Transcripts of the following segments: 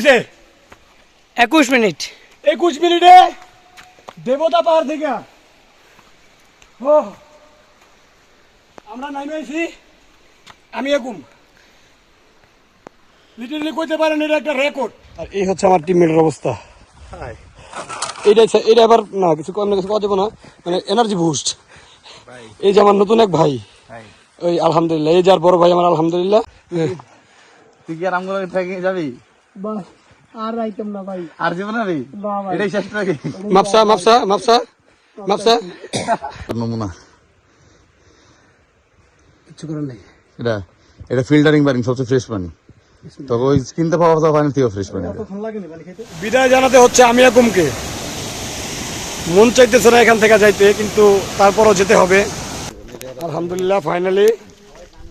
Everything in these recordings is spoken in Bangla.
হয়েছে 21 মিনিট। 21 মিনিটে দেবতা পাহাড় থেকে ও আমরা নাইমেছি। আমি একুম লিটারলি কইতে পারেন এটা একটা রেকর্ড। আর এই হচ্ছে আমার টিমমেটের অবস্থা। এটা আবার না কিছু কম না কিছু কথা না, মানে এনার্জি বুস্ট। এই যে আমার নতুন এক ভাই, ওই আলহামদুলিল্লাহ, এই যার বড় ভাই আমার আলহামদুলিল্লাহ। তুই কি আর আমগুলো ট্রেকিং যাবি? আর রাইতাম না ভাই, আর যাবো না ভাই, এটাই শেষ ট্রেকিং। মাপসা মাপসা মাপসা মাপসা নমুনা কিছু করার নেই। এটা ফিল্টারিং পানি, সবচেয়ে ফ্রেশ পানি। তবে ওই কিনতে পাওয়া পানি থেকে ফ্রেশ পানি। বিদায় জানাতে হচ্ছে আমি একুমকে। মন চাইতেছে না এখান থেকে যাইতে, কিন্তু তারপরও যেতে হবে। আলহামদুলিল্লাহ ফাইনালি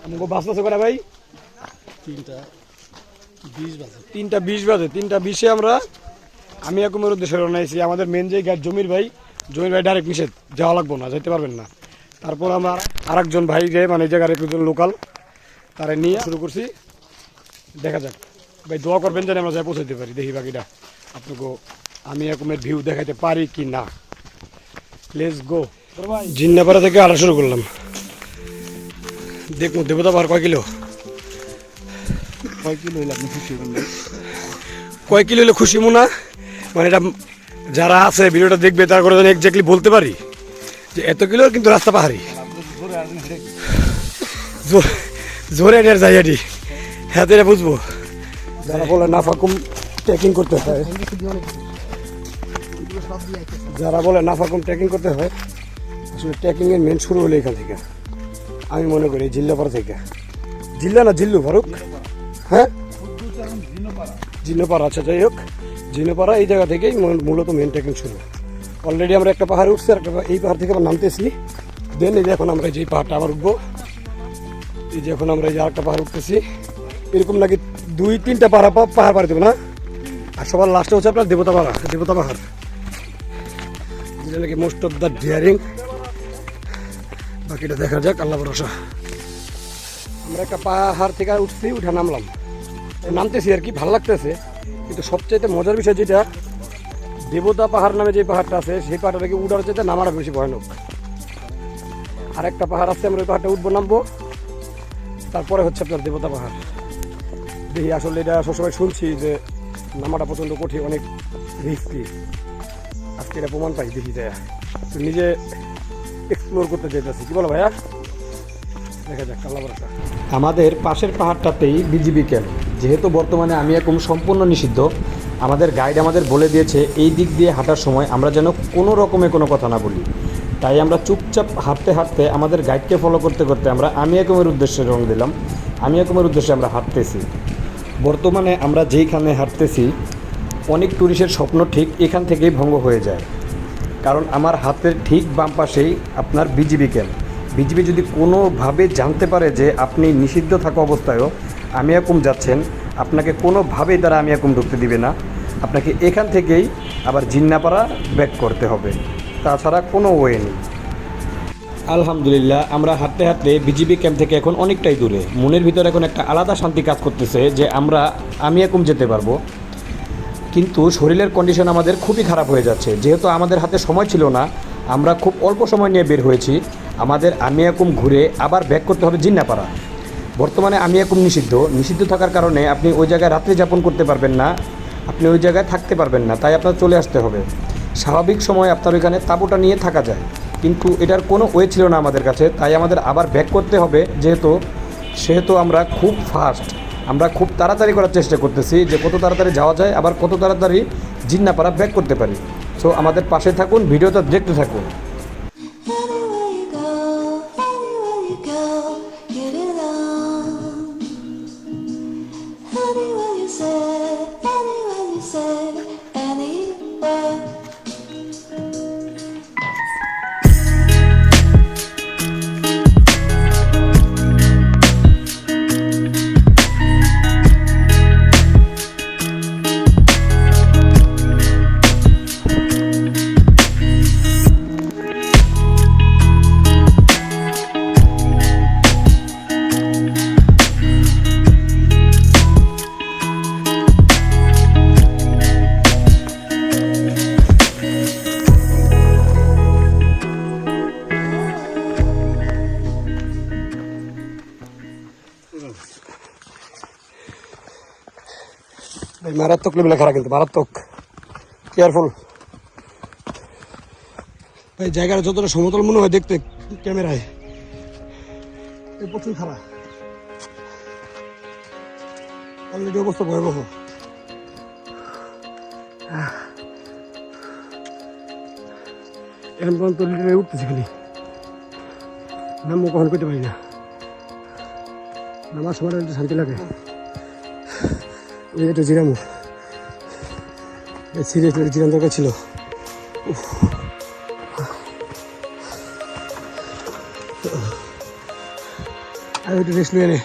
আমাকে বাস আছে করে ভাই 3:20 বাজে। 3:20 আমরা আমি একুমের উদ্দেশ্যে রওনা হয়েছি। আমাদের মেন যে গাইড জমির ভাই ডাইরেক্ট নিষেধ, যাওয়া লাগবো না, যেতে পারবেন না। তারপর আমার আরেকজন ভাই যে মানে এই জায়গার একজন লোকাল, তারা নিয়ে শুরু করছি। দেখা যাক ভাই, দোয়া করবেন যেন আমরা যাই পৌঁছাতে পারি। দেখি বাকিটা আপনাকে আমি একুমের ভিউ দেখাইতে পারি কি না। Let's go. জিন্নাপাড়া থেকে আড়া শুরু করলাম। দেখুন দেবতা পাহাড় কয় কিলো হইলে আপনি খুশি হবেন? কয় কিলো হলে খুশি মুনা, মানে এটা যারা আছে ভিডিওটা দেখবে তার করে যেন এক্স্যাক্টলি বলতে পারি যে এত কিলো, কিন্তু রাস্তা পাহাড়ি। জোরে এটার জায়গাটি হ্যাঁ এটা বুঝবো। যারা বলে নাফাকুম ট্রেকিং করতে হয়, যারা বলে নাফাকুম ট্রেকিং করতে হয়, আসলে ট্রেকিংয়ের মেন শুরু হলো এখান থেকে। আমি মনে করি জিল্লাপাড়া থেকে, জিল্লা না জিল্লু ফারুক, হ্যাঁ জিন্নপাড়া। আচ্ছা যাই হোক, জিন্নপাড়া এই জায়গা থেকেই মূলত মেন ট্রেকিং শুরু। অলরেডি আমরা একটা পাহাড়ে উঠছি, আর এই পাহাড় থেকে আমরা নামতেছি। দেন এই যে এখন আমরা যেই পাহাড়টা আবার উঠবো, এই যে এখন আমরা এই যে আরেকটা পাহাড় উঠতেছি। এরকম নাকি 2-3টা পাহাড় পাড়ি দেবো না। আর সবার লাস্টে হচ্ছে আপনার দেবতা পাহাড়, যেটা নাকি মোস্ট অফ দ্য ডিয়ারিং। বাকিটা দেখা যাক, আল্লাহ ভরসা। আমরা একটা পাহাড় থেকে উঠছি, উঠে নামতেছি আর কি, ভালো লাগতেছে। কিন্তু সবচাইতে মজার বিষয় যেটা, দেবতা পাহাড় নামে যে পাহাড়টা আছে, সেই পাহাড়টা নাকি উঠার চাইতে নামাটা বেশি ভয়ানক। আর একটা পাহাড় আছে, আমরা ওই পাহাড়টা উঠবো নামবো, তারপরে হচ্ছে আপনার দেবতা পাহাড়। দেখি আসলে এটা সবসময় শুনছি যে নামাটা প্রচণ্ড কঠিন, অনেক রিস্কি। আজকে এটা প্রমাণ পাই, দেখি যায় তো নিজে এক্সপ্লোর করতে চাইতেছি। কি বলো ভাইয়া? দেখা যাক, আল্লাহ ভরসা। আমাদের পাশের পাহাড়টাতেই বিজিবি ক্যাম্প। যেহেতু বর্তমানে আমি এখন সম্পূর্ণ নিষিদ্ধ, আমাদের গাইড আমাদের বলে দিয়েছে এই দিক দিয়ে হাঁটার সময় আমরা যেন কোনো রকমে কোনো কথা না বলি। তাই আমরা চুপচাপ হাঁটতে হাঁটতে আমাদের গাইডকে ফলো করতে করতে আমরা আমি একুমের উদ্দেশ্যে রওনা দিলাম। আমি একুমের উদ্দেশ্যে আমরা হাঁটতেছি। বর্তমানে আমরা যেইখানে হাঁটতেছি, অনেক টুরিস্টের স্বপ্ন ঠিক এখান থেকেই ভঙ্গ হয়ে যায়। কারণ আমার হাতের ঠিক বাম পাশেই আপনার বিজিবি ক্যাম্প। বিজিবি যদি কোনোভাবে জানতে পারে যে আপনি নিষিদ্ধ থাকা অবস্থায়ও আমি একুম যাচ্ছেন, আপনাকে কোনোভাবেই তারা আমি একুম ঢুকতে দিবে না। আপনাকে এখান থেকেই আবার জিন্নাপাড়া ব্যাক করতে হবে, তাছাড়া কোনো ওয়ে নেই। আলহামদুলিল্লাহ, আমরা হাঁটতে হাঁটতে বিজিবি ক্যাম্প থেকে এখন অনেকটাই দূরে। মনের ভিতরে এখন একটা আলাদা শান্তি কাজ করতেছে যে আমরা আমি একুম যেতে পারবো। কিন্তু শরীরের কন্ডিশন আমাদের খুবই খারাপ হয়ে যাচ্ছে। যেহেতু আমাদের হাতে সময় ছিল না, আমরা খুব অল্প সময় নিয়ে বের হয়েছি। আমাদের আমি একুম ঘুরে আবার ব্যাক করতে হবে জিন্নাপাড়া। বর্তমানে আমি একুম নিষিদ্ধ থাকার কারণে আপনি ওই জায়গায় রাত্রি যাপন করতে পারবেন না, আপনি ওই জায়গায় থাকতে পারবেন না। তাই আপনার চলে আসতে হবে। স্বাভাবিক সময় আপনার ওইখানে তাঁবুটা নিয়ে থাকা যায়, কিন্তু এটার কোনো ওয়ে ছিল না আমাদের কাছে। তাই আমাদের আবার ব্যাক করতে হবে। সেহেতু আমরা খুব ফাস্ট, আমরা খুব তাড়াতাড়ি করার চেষ্টা করতেছি যে কত তাড়াতাড়ি যাওয়া যায়, আবার কত তাড়াতাড়ি জিন্নাপাড়া ব্যাক করতে পারি। সো আমাদের পাশে থাকুন, ভিডিওটা দেখতে থাকুন। মারাত্মক লেভেলে খারাপ, কিন্তু মারাত্মক। কেয়ারফুল ভাই, জায়গাটা যতটা সমতল মনে হয় দেখতে ক্যামেরায়, প্রচুর খারাপ। অলরেডি অবস্থা ভয়াবহ। এখন পর্যন্ত লিটারে উঠতেছি খালি, নামও কখন করতে পারি না। নামার সময় একটু শান্তি লাগে, একটু জিরামো। সিরিয়াসলি জিরাম দরকার ছিল। আর একটু রেস্ট নিয়ে নে।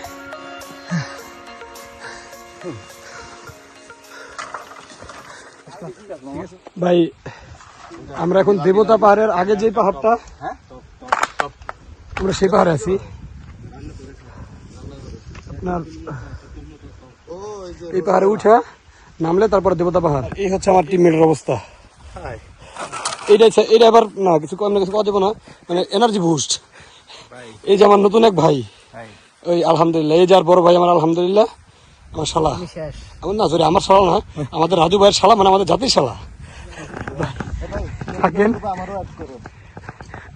ভাই আমরা এখন দেবতা পাহাড়ের আগে যে পাহাড়টা, আমরা সেই পাহাড়ে আছি। আপনার এই পাহাড়ে উঠা নামলে তারপর দেবতা পাহাড়। এই হচ্ছে আমার টিমমেটের অবস্থা। এইটা আবার না কিছু কম না, কিছু কথা দেবো না, মানে এনার্জি বুস্ট। এই যে আমার নতুন এক ভাই, ওই আলহামদুলিল্লাহ, এই যার বড় ভাই আমার আলহামদুলিল্লাহ, আমার শালা। আমার না সরি, আমার শালা না, আমাদের রাজু ভাইয়ের শালা, মানে আমাদের জাতির শালা। থাকেন,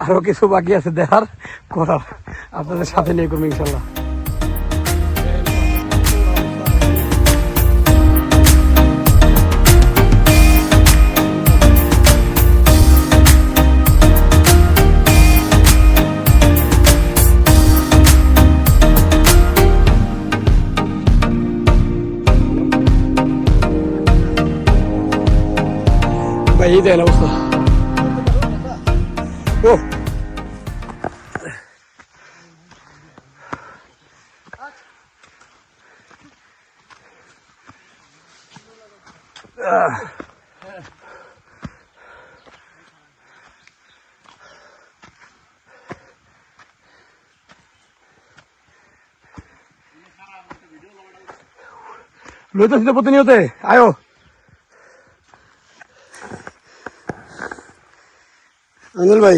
আরো কিছু বাকি আছে দেখার করার, আপনাদের সাথে নিয়ে করবো ইনশাল্লাহ। ভাই এই দেন অবস্থা। ও লইতেছি তো প্রতিনিয়তে, আয়ো। আঞ্জল ভাই,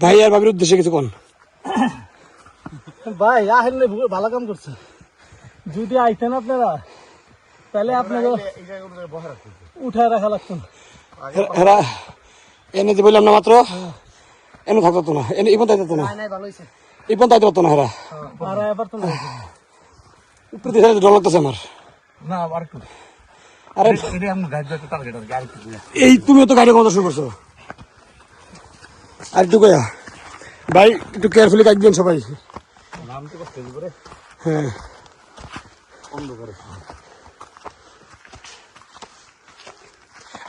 ভাই আর ভাবির উদ্দেশ্যে কিছু কোন? ভাই আহেন ভালো কাম করছে। যদি আইতেন আপনারা তাহলে আপনাকে উঠায় রাখা লাগতো না। হেরা এনে যে বললাম না মাত্র, এনে থাকতো না, এনে এই পন্থায় থাকতো না, এই পন্থায় থাকতো না। হেরা আর এবার তো উপরে দিয়ে ডর লাগতেছে আমার। আরে এই তুমিও তো গাড়ি কত শুরু করছো। আর একটু কয়া ভাই, একটু কেয়ারফুলি কাটবেন সবাই। হ্যাঁ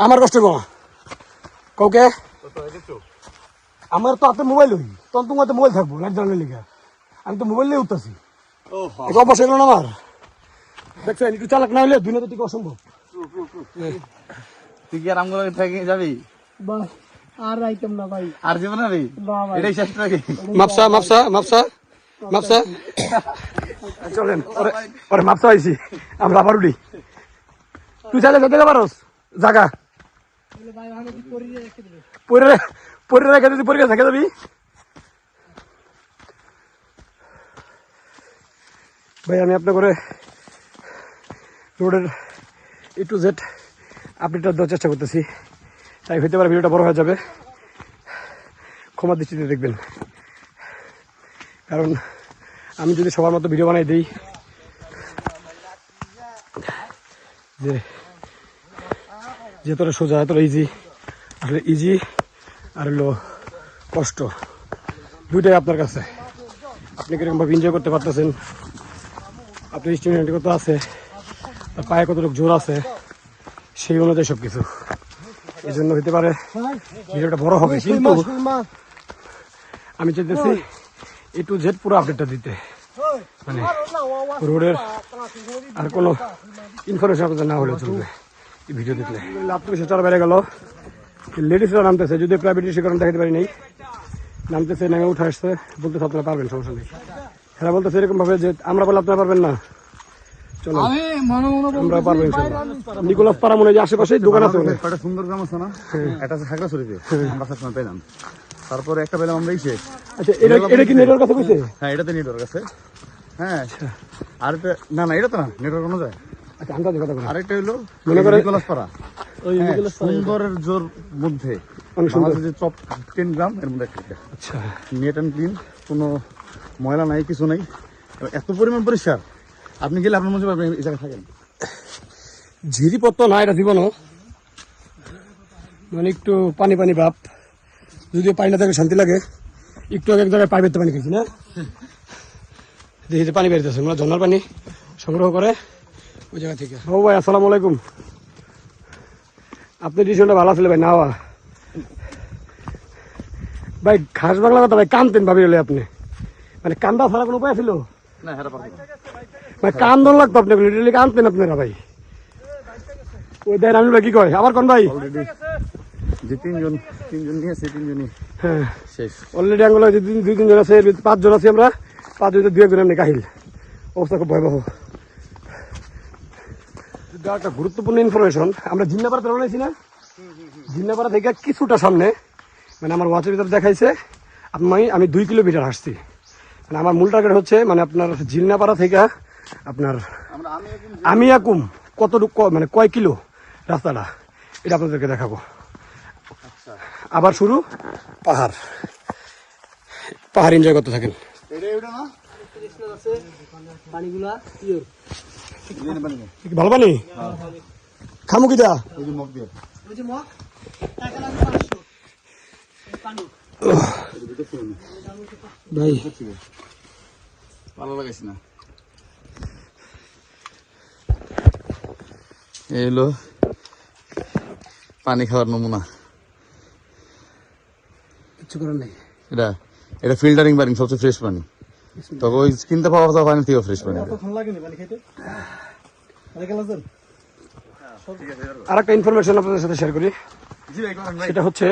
আমার কষ্ট কমা কাউকে, আমার তো হাতে মোবাইল হই, তখন তোমার হাতে মোবাইল থাকবো লাইট জ্বালানোর লিগা। আমি তো মোবাইল নিয়ে উঠতেছি, অভ্যাস এগুলো না আমার। দেখছেন একটু চালাক না হলে দুনিয়াতে ঠিক অসম্ভব। তুই কি আর আমগুলো যাবি? আর আইতাম না ভাই, আর জীবন না এটাই শেষ নাকি? মাপসা মাপসা মাপসা মাপসা চলেন, পরে মাপসা হয়েছি আমরা আবার উঠি। তুই চাইলে যেতে পারস জাগা পরে রেখে দিবি, পরে থেকে যাবি। ভাই আমি আপনার করে রোডের A to Z আপডেটটা দেওয়ার চেষ্টা করতেছি, তাই হইতে পারে ভিডিওটা বড় হয়ে যাবে, ক্ষমা দৃষ্টিতে দেখবেন। কারণ আমি যদি সবার মতো ভিডিও বানাই দিই যে যতটা সোজা এতটা ইজি, আসলে ইজি আর হলো কষ্ট দুইটাই আপনার কাছে। আপনি কিরকমভাবে এনজয় করতে পারতেছেন, আপনার স্টেমিনা কত আছে, পায়ে কতটুকু জোর আছে, সেই অনুযায়ী সব কিছু। এই জন্য হতে পারে ভিডিওটা বড় হবে, কিন্তু আমি চাইতেছি A to Z পুরো আপডেটটা দিতে, মানে রোডের আর কোনো ইনফরমেশন আপনাদের না হলেও চলবে এই ভিডিও দেখলে। আত্মবিশ্বাস বেড়ে গেল, লেডিসরা নামতেছে, যদি প্রাইভেট সে কারণে দেখাতে পারি নাই, নামতেছে, নেমে উঠে আসছে, বলতেছে আপনারা পারবেন, সমস্যা নেই। এরা বলতেছে এরকম ভাবে যে আমরা বলে আপনারা পারবেন না, চলো আমরা পারবো ইনশাআল্লাহ। নিকোলাস পাড়া মনে হয় আশেপাশে দোকান আছে, একটা সুন্দর গ্রাম আছে না, এটা আছে খাগড়াছড়িতে, আমরা সবসময় পেলাম। তারপরে একটা পেলাম আমরা ইসে। আচ্ছা এটা কি নেটওয়ার্ক আছে কইছে? হ্যাঁ এটাতে নেটওয়ার্ক আছে, হ্যাঁ আর না না এটা তো না নেটওয়ার্ক কোনো যায়। আচ্ছা আন্দাজে কথা বলুন। আরেকটা হলো মনে করে- নিকোলাসপাড়া। ওই হ্যাঁ, এগুলো সুন্দরের জোর মধ্যে অনেক সুন্দর। বাংলাদেশের যে টপ 10 গ্রাম এর মধ্যে একটা আচ্ছা নেট অ্যান্ড ক্লিন, কোনো ময়লা নাই কিছু নাই, এবং এত পরিমাণ পরিষ্কার আপনি গেলে আপনার মনে পাবেন এই জায়গায় থাকেন। ঝিরিপত্র না এটা জীবনও, মানে একটু পানি পানি ভাব, যদিও পানি না থাকে শান্তি লাগে। একটু আগে এক জায়গায় পাইপের তো পানি খেয়েছি না, দেখি যে পানি বেরিয়েছে, মানে ঝর্ণার পানি সংগ্রহ করে ওই জায়গা থেকে। ও ভাই আসসালামু আলাইকুম, আপনার ডিসিশনটা ভালো ছিল ভাই। না ভাই ঘাস বাংলা কথা ভাই, কানতেন ভাবি হলে আপনি, মানে কান্দা ছাড়া কোনো উপায় ছিল? না হ্যাঁ মানে কান্দন লাগতো আপনি, লিটারালি কানতেন আপনারা ভাই। ওই দেন আমি ভাই কি কয় আবার কোন ভাই? অলরেডি যে তিনজন নিয়ে সেই তিনজনই হ্যাঁ শেষ। অলরেডি আঙ্গুল দুই তিনজন আছে, 5 জন আছি আমরা, 5 জন 2 একজন এমনি কাহিল, অবস্থা খুব ভয়াবহ। একটা গুরুত্বপূর্ণ ইনফরমেশন, আমরা জিন্নাপাড়াতে রয়েছি না, জিন্নাপাড়া থেকে কিছুটা সামনে, মানে আমার ওয়াচের ভিতরে দেখাইছে আমি 2 কিলোমিটার হাঁটছি। মানে আমার মূল টার্গেট হচ্ছে মানে আপনার জিন্নাপাড়া থেকে আপনার আমিয়াকুম কতটুকু, মানে কয় কিলো রাস্তাটা, এটা আপনাদেরকে দেখাবো। আবার শুরু পাহাড়, পাহাড় এনজয় করতে থাকেন। পানিগুলা পিওর। ভালো পানি খামু কিটা ভাই, ভালো লাগাইছে না। এই হলো পানি খাওয়ার নমুনা। কিছু করার নেই। এটা ফিল্টারিং পানি, সবচেয়ে ফ্রেশ পানি। তবে ওই কিনতে পাওয়া যাওয়া পানি থেকে ফ্রেশ পানি। কতক্ষণ লাগেনি পানি খেতে? আর একটা ইনফরমেশন আপনাদের সাথে শেয়ার করি, সেটা হচ্ছে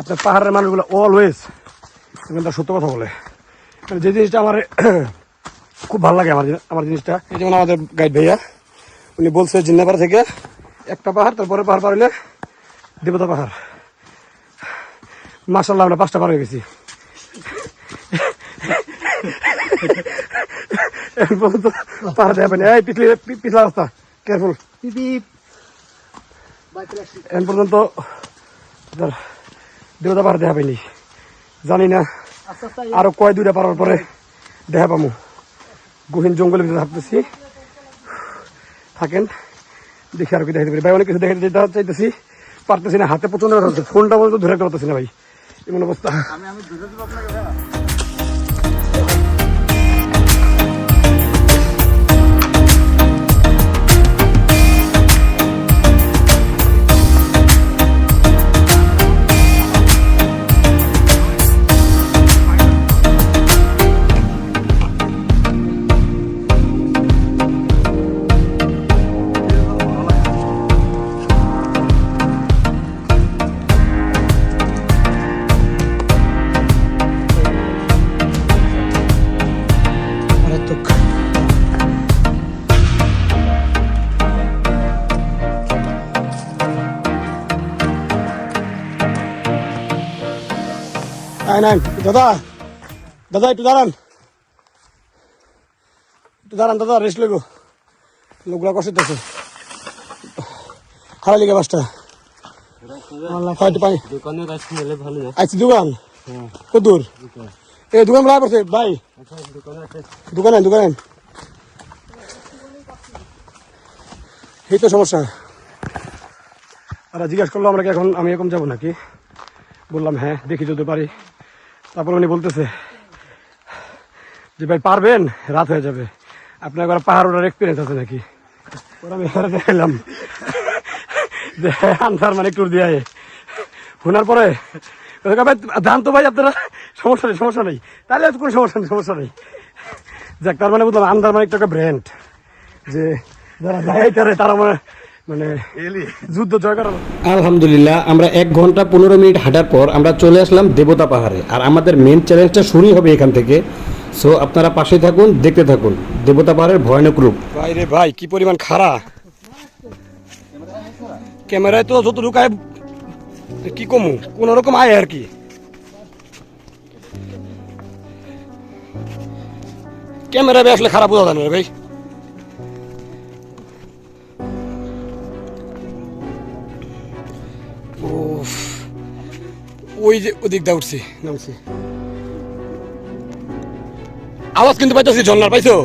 আপনার পাহাড়ের মানুষগুলো অলওয়েজ কিন্তু সত্য কথা বলে। মানে যে জিনিসটা আমার খুব ভালো লাগে, আমার জিনিসটা, এই যেমন আমাদের গাইড ভাইয়া উনি বলছে জিন্নাপাড়া থেকে একটা পাহাড়, তারপরে পাহাড় পার হইলে দেবতা পাহাড়। মাশাআল্লাহ আমরা 5টা পার হয়ে গেছি। এখন পর্যন্ত পাহাড় দেখা পাইনি। এই পিছলা রাস্তা, কেয়ারফুল। এখন পর্যন্ত দেবতা পাহাড় দেখা পাইনি, জানি না আরো কয় 2টা পারার পরে দেখা পাবো। গহীন জঙ্গলের ভিতরে থাকতেছি, থাকেন দেখি আর কি দেখাতে পারি। ভাই অনেক কিছু দেখাতে চাইতেছি, পারতেছি না, হাতে প্রচন্ড ব্যথা হচ্ছে, ফোনটা পর্যন্ত ধরে রাখতে পারতেছি না ভাই, এমন অবস্থা। আমি দুটো দিব আপনাকে। মারাত্মক। দাদা দাদা একটু দাঁড়ান, দাদা রেস্ট লইব, লোকগুলা কষ্ট আছে, খারাপ লিখে বাসটা পানি। দোকানে রাখতে হলে ভালো না। আচ্ছা দোকান কত দূর? এই দোকান ভাড়া পড়ছে ভাই, দোকানে এই তো সমস্যা। আর জিজ্ঞাসা করলো আমরা কি এখন আমি এরকম যাবো নাকি, বললাম হ্যাঁ দেখি যদি পারি। তারপর উনি বলতেছে যে ভাই পারবেন, রাত হয়ে যাবে, আপনার একবার পাহাড় ওঠার এক্সপিরিয়েন্স আছে নাকি? আমি দেখাইলাম যে আনসার মানে একটু দিয়ে শোনার পরে জান তো ভাই আপনারা সমস্যা নেই, তাহলে কোনো সমস্যা নেই। যাক, তার মানে বুঝলাম আন্দার মানে একটা ব্র্যান্ড, যে যারা যাই তারা মানে যুদ্ধ জয় করা। আলহামদুলিল্লাহ, আমরা 1 ঘন্টা 15 মিনিট হাঁটার পর আমরা চলে আসলাম দেবতা পাহাড়ে। আর আমাদের মেন চ্যালেঞ্জটা শুরুই হবে এখান থেকে। সো আপনারা পাশে থাকুন, দেখতে থাকুন দেবতা পাহাড়ের ভয়ানক রূপ। ভাই রে ভাই, কি পরিমাণ খাড়া ক্যামেরায়, তো যত ঢুকায় কি কমু, কোন রকম আয় আর কি। ক্যামেরা ভাই আসলে খারাপ বোঝা যায় না রে ভাই। উফ, ওই যে ওদিক দা উঠছি নামছি, আওয়াজ কিন্তু পাইতেছি ঝর্ণার, পাইছো?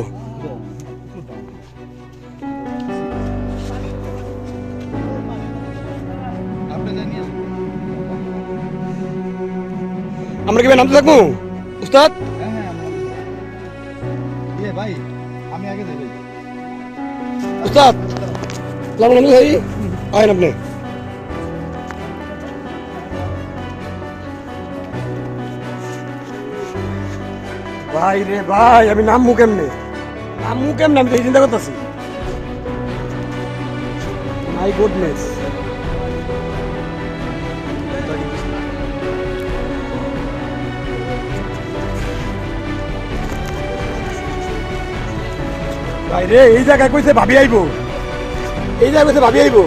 আমরা কি ভাই নামতে থাকবো উস্তাদ? ভাই আমি আগে যাই ভাই। উস্তাদ লাগানো ভাই আয়েন আপনি। ভাই রে ভাই, আমি নামবো কেমনে, নামবো কেমনে, আমি তো এই চিন্তা করতেছি। মাই গুডনেস, ভাই রে এই জায়গায় কইছে ভাবি আইবো, এই জায়গায় কইছে ভাবি আইবো।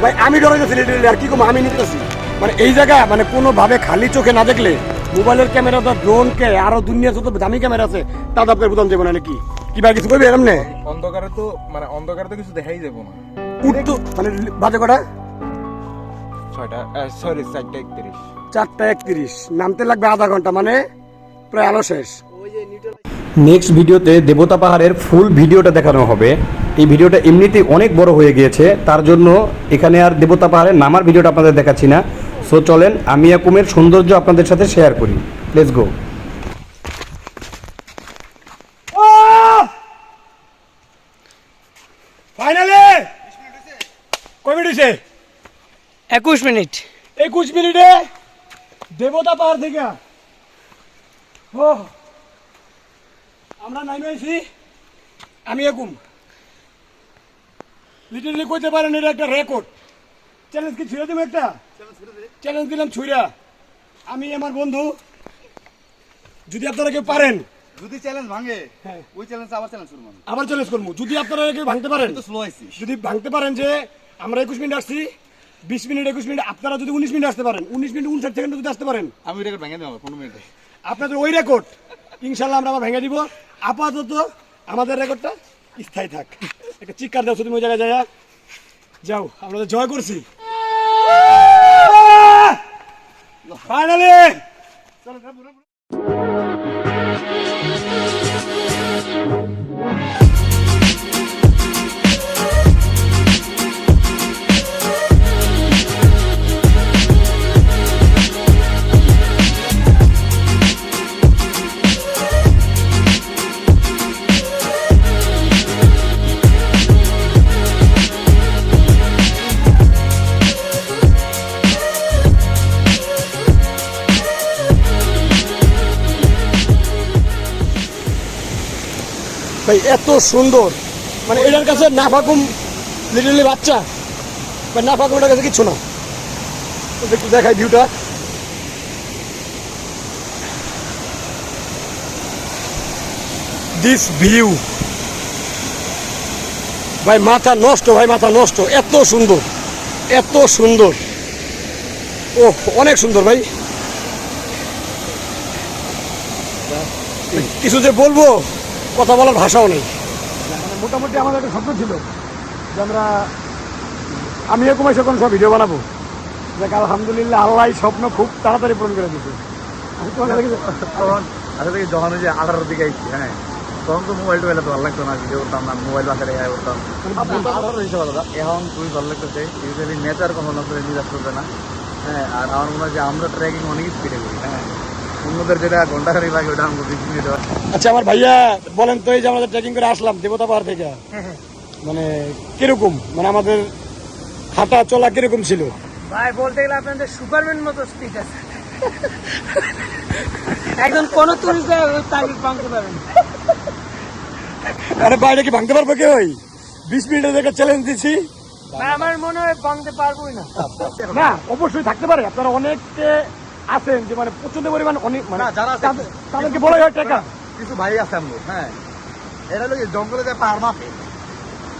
ভাই আমি ডরে গেছি লিটারেলি, আর কি কম আমি নিতেছি মানে এই জায়গা মানে কোনোভাবে খালি চোখে না দেখলে মোবাইলের ক্যামেরা তো ড্রোন কে আরো দুনিয়া যত দামি ক্যামেরা আছে তা তো আপনার বুঝান যাবো না নাকি? কি ভাই কিছু কইবে এরমনে? অন্ধকারে তো মানে অন্ধকারে তো কিছু দেখাই যাবো না। উঠতো মানে বাজে কটা? 4:31। 4:31, নামতে লাগবে আধা ঘন্টা, মানে প্রায় আলো শেষ। নেক্সট ভিডিওতে দেবতা পাহাড়ের ফুল ভিডিওটা দেখানো হবে। এই ভিডিওটা এমনিতেই অনেক বড় হয়ে গিয়েছে, তার জন্য এখানে আর দেবতা পাহাড়ের নামার ভিডিওটা আপনাদের দেখাচ্ছি না। সো চলেন আমি আকুমের সৌন্দর্য আপনাদের সাথে শেয়ার করি। Let's go. ফাইনালি কয় মিনিট হইছে? 21 মিনিট। 21 মিনিটে দেবতা পাহাড় থেকে ও আমরা নামে আইছি। আমি একুম লিটারলি কইতে পারেন এটা একটা রেকর্ড। চ্যালেঞ্জ কি ছুঁড়ে দেবো? একটা চ্যালেঞ্জ দিলাম ছুঁড়া। আমি আমার বন্ধু, যদি আপনারা কেউ পারেন, যদি চ্যালেঞ্জ ভাঙে হ্যাঁ ওই চ্যালেঞ্জ আবার চ্যালেঞ্জ করব আমি। আবার চ্যালেঞ্জ করবো। যদি আপনারা কেউ ভাঙতে পারেন, তো স্লো আইছি। যদি ভাঙতে পারেন যে আমরা 21 মিনিট আসছি, 20 মিনিট 21 মিনিট, আপনারা যদি 19 মিনিট আসতে পারেন, 19 মিনিট 59 সেকেন্ড যদি আসতে পারেন, আমি রেকর্ড ভেঙে দেব 15 মিনিটে। আপনাদের ওই রেকর্ড ইনশাল্লাহ আমরা আবার ভেঙে দিব। আপাতত আমাদের রেকর্ডটা স্থায়ী থাক। একটা চিৎকার দাও তুমি ওই জায়গায় যায় যাও, আমরা তো জয় করছি ফাইনালি। ভাই এত সুন্দর, মানে এটার কাছে না ফাকুম লিটারলি বাচ্চা, বা না ফাকুম এটার কাছে কিচ্ছু না। একটু দেখাই ভিউটা, দিস ভিউ ভাই মাথা নষ্ট, ভাই মাথা নষ্ট, এত সুন্দর, এত সুন্দর, ও অনেক সুন্দর ভাই। কিছু যে বলবো কথা বলার ভাষাও নেই। মোটামুটি আমাদের একটা স্বপ্ন ছিল যে আমি এরকম এসে কোনো সব ভিডিও বানাবো, দেখ আলহামদুলিল্লাহ আল্লাহ স্বপ্ন খুব তাড়াতাড়ি পূরণ করে দিচ্ছে। তখন আসলে থেকে যখন ওই যে 18 দিকে আইছি, হ্যাঁ তখন তো মোবাইল টোবাইল তো ভালো লাগতো না, ভিডিও করতাম না, মোবাইল বাসায় রেখে করতাম। এখন খুবই ভালো লাগতেছে। ইউজুয়ালি নেচার কখনো করে নিরাশ করবে না। হ্যাঁ, আর আমার মনে হয় যে আমরা ট্রেকিং অনেক স্পিডে করি। হ্যাঁ, অন্যদের যেটা ঘন্টা খানিক লাগে ওটা আমাকে 20 মিনিট হয়। আচ্ছা আমার ভাইয়া বলেন তো, এই যে আমাদের ট্রেকিং করে আসলাম দেবতা পাহাড় থেকে, মানে কিরকম, মানে আমাদের হাঁটা চলা কিরকম ছিল? ভাই বলতে গেলে আপনাদের সুপারম্যান মতো স্পিড আছে। একজন কোন তুলিতে তারিখ ভাঙতে পারেন। আরে বাইরে কি ভাঙতে পারবো কেউ? 20 মিনিটের একটা চ্যালেঞ্জ দিচ্ছি, ভাই আমার মনে হয় ভাঙতে পারবোই না। না অবশ্যই থাকতে পারে। আপনারা অনেকে আছেন যে মানে প্রচন্ড পরিমাণ অনেক মানে না, যারা আছে, তাদেরকে বলা হয় টাকা কিছু ভাই আছে আমার, হ্যাঁ এরা লোক জঙ্গলে যায় পাহাড় মাপে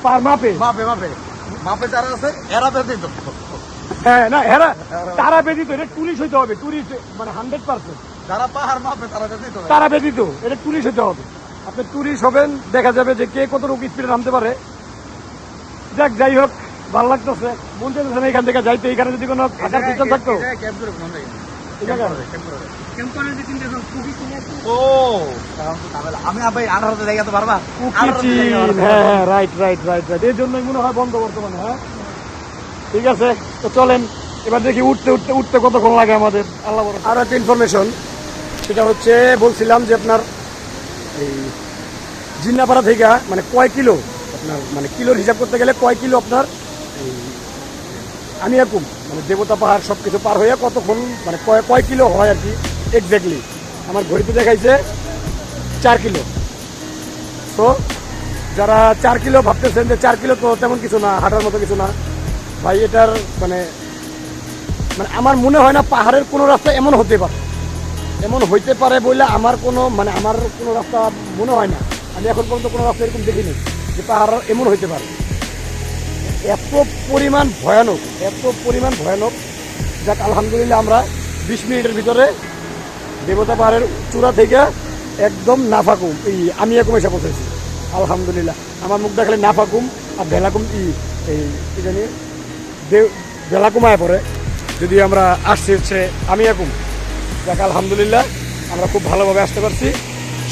পার মাপে মাপে মাপে মাপে যারা আছে এরা তো দিত হ্যাঁ না হ্যাঁ তারা ব্যতীত এটা টুরিস্ট হইতে হবে, টুরিস্ট মানে 100%। যারা পাহাড় মাপে তারা যেতেই তো তারা ব্যতীত এটা টুরিস্ট হতে হবে। আপনি টুরিস্ট হবেন, দেখা যাবে যে কে কতটুকু স্পিডে নামতে পারে। যাই হোক, ভালো লাগতেছে, মন চাইতেছে না এখান থেকে যাইতে। এখানে যদি কোনো থাকার সিস্টেম থাকতো, ক্যাম্প করে কোন জায়গায় এই জায়গায় ও কারণ তো ঝামেলা। আমি আবার 18 জায়গা তো পারবা হ্যাঁ হ্যাঁ রাইট রাইট রাইট রাইট, এই জন্যই মনে হয় বন্ধ বর্তমানে। হ্যাঁ ঠিক আছে, তো চলেন এবার দেখি উঠতে উঠতে উঠতে কতক্ষণ লাগে আমাদের। আল্লাহ বড়। আর একটা ইনফরমেশন, সেটা হচ্ছে বলছিলাম যে আপনার এই জিন্নাপাড়া থেকে মানে কয় কিলো, আপনার মানে কিলোর হিসাব করতে গেলে কয় কিলো আপনার এই আমিয়াকুম মানে দেবতা পাহাড় সব কিছু পার হয়ে কতক্ষণ মানে কয় কিলো হয় আর কি এক্স্যাক্টলি আমার ঘড়িতে দেখাইছে 4 কিলো। তো যারা 4 কিলো ভাবতেছেন যে 4 কিলো তো তেমন কিছু না, হাঁটার মতো কিছু না ভাই, এটার মানে মানে আমার মনে হয় না পাহাড়ের কোনো রাস্তা এমন হতে পারে, এমন হইতে পারে বলে আমার কোনো মানে আমার কোনো রাস্তা মনে হয় না। আমি এখন পর্যন্ত কোনো রাস্তা এরকম দেখিনি যে পাহাড় এমন হইতে পারে। এত পরিমাণ ভয়ানক, এত পরিমাণ ভয়ানক। যাক আলহামদুলিল্লাহ আমরা 20 মিনিটের ভিতরে দেবতা পাহাড়ের চূড়া থেকে একদম নাফাকুম এই আমিয়াকুম এসে পৌঁছেছি আলহামদুলিল্লাহ। আমার মুখ দেখালে নাফাকুম আর ভেলাকুম এই কি জানি ভেলাকুমায় পড়ে, যদি আমরা আসছি হচ্ছে আমিয়াকুম। যাক আলহামদুলিল্লাহ আমরা খুব ভালোভাবে আসতে পারছি,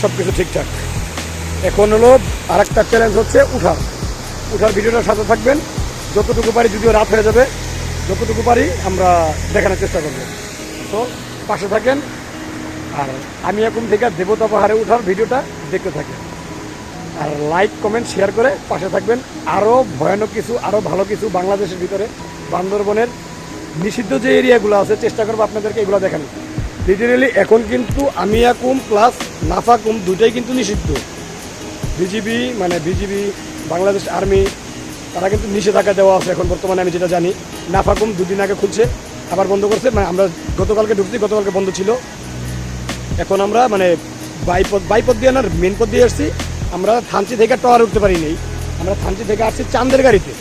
সব কিছু ঠিকঠাক। এখন হলো আর একটা চ্যালেঞ্জ হচ্ছে উঠার ভিডিওটার সাথে থাকবেন, যতটুকু পারি, যদিও রাত হয়ে যাবে, যতটুকু পারি আমরা দেখানোর চেষ্টা করব। তো পাশে থাকেন, আর আমিয়াকুম থেকে দেবতা পাহাড়ে উঠার ভিডিওটা দেখতে থাকেন, আর লাইক কমেন্ট শেয়ার করে পাশে থাকবেন। আরও ভয়ানক কিছু, আরও ভালো কিছু বাংলাদেশের ভিতরে বান্দরবনের নিষিদ্ধ যে এরিয়াগুলো আছে চেষ্টা করবো আপনাদেরকে এগুলো দেখানো। লিটারেলি এখন কিন্তু আমিয়াকুম প্লাস নাফাকুম দুটাই কিন্তু নিষিদ্ধ। বিজিবি মানে বিজিবি বাংলাদেশ আর্মি তারা কিন্তু নিষেধাজ্ঞা দেওয়া আছে এখন বর্তমানে, আমি যেটা জানি। নাফাকুম 2 দিন আগে খুলছে, আবার বন্ধ করছে, মানে আমরা গতকালকে ঢুকছি, গতকালকে বন্ধ ছিল। এখন আমরা মানে বাইপথ দিয়ে না মেন পথ দিয়ে আসছি। আমরা থানচি থেকে টাওয়ার উঠতে পারিনি, আমরা থানচি থেকে আসছি চাঁদের গাড়িতে।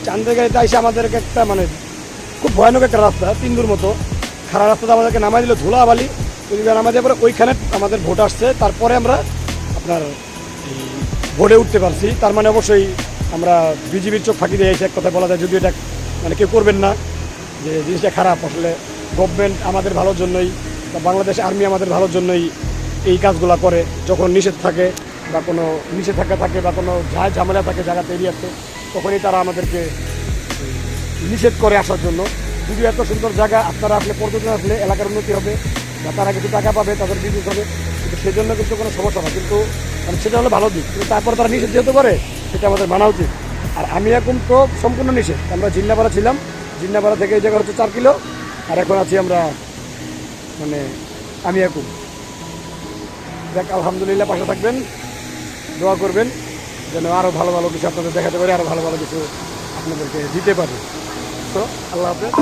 চাঁদের গাড়িতে এসে আমাদেরকে একটা মানে খুব ভয়ানক একটা রাস্তা, 3 দূর মতো খারাপ রাস্তাতে আমাদেরকে নামাই দিল, ধুলাবালি নামাই দেওয়ার পরে ওইখানে আমাদের ভোট আসছে, তারপরে আমরা আপনার ভোটে উঠতে পারছি। তার মানে অবশ্যই আমরা বিজিবির চোখ ফাঁকি দিয়ে এসে এক কথা বলা যায়, যদিও এটা মানে কেউ করবেন না, যে জিনিসটা খারাপ। আসলে গভর্নমেন্ট আমাদের ভালোর জন্যই বা বাংলাদেশ আর্মি আমাদের ভালোর জন্যই এই কাজগুলো করে। যখন নিষেধ থাকে বা কোনো নিষেধাজ্ঞা থাকে বা কোনো ঝামেলা থাকে জায়গাতে এরিয়াতে, তখনই তারা আমাদেরকে নিষেধ করে আসার জন্য। যদিও এত সুন্দর জায়গা, আপনারা আসলে পর্যটন আসলে এলাকার উন্নতি হবে বা তারা কিছু টাকা পাবে, তাদের বিজনেস হবে, কিন্তু সেজন্য কিন্তু কোনো সমস্যা না, কিন্তু মানে সেটা হলো ভালো দিক। কিন্তু তারপর তারা নিষেধ যেহেতু করে সেটা আমাদের মানা উচিত। আর আমিয়াকুম তো সম্পূর্ণ নিষেধ। আমরা জিন্নাপাড়া ছিলাম, জিন্নাপাড়া থেকে এই জায়গা হচ্ছে 4 কিলো, আর এখন আছি আমরা মানে আমিয়াকুম। দেখ আলহামদুলিল্লাহ পাশে থাকবেন, দোয়া করবেন যেন আরও ভালো ভালো কিছু আপনাদের দেখাতে পারি, আরও ভালো ভালো কিছু আপনাদেরকে দিতে পারি। তো আল্লাহ হাফেজ।